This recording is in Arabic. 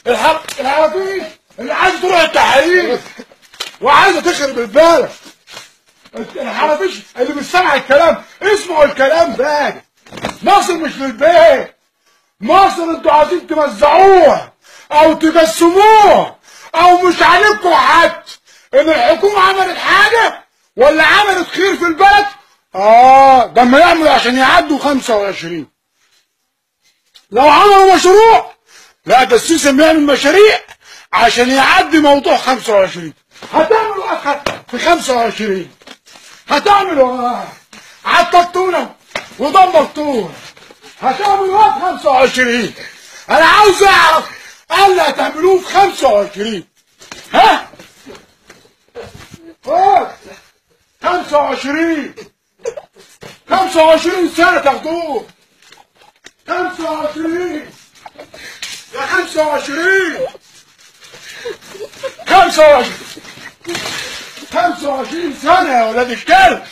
الحرافيش اللي عايز تروح التحرير وعايزه تخرب البلد. الحرافيش اللي مش سامع الكلام اسمعوا الكلام ده. مصر مش للبيت، مصر انتوا عايزين تمزعوها او تقسموها او مش عاجبكم حد ان الحكومه عملت حاجه ولا عملت خير في البلد. ده ما يعملوا عشان يعدوا 25. لو عملوا مشروع، لا ده السيسي بيعمل مشاريع عشان يعدي موضوع 25. هتعملوا اخر في 25، هتعملوا عطلتونا ودمرتونا، هتعملوا ايه في 25؟ انا عاوز اعرف ايه اللي هتعملوه في 25؟ ها؟ 25 سنة تاخدوه. 25 يا 25 سنة يا ولاد الكلب.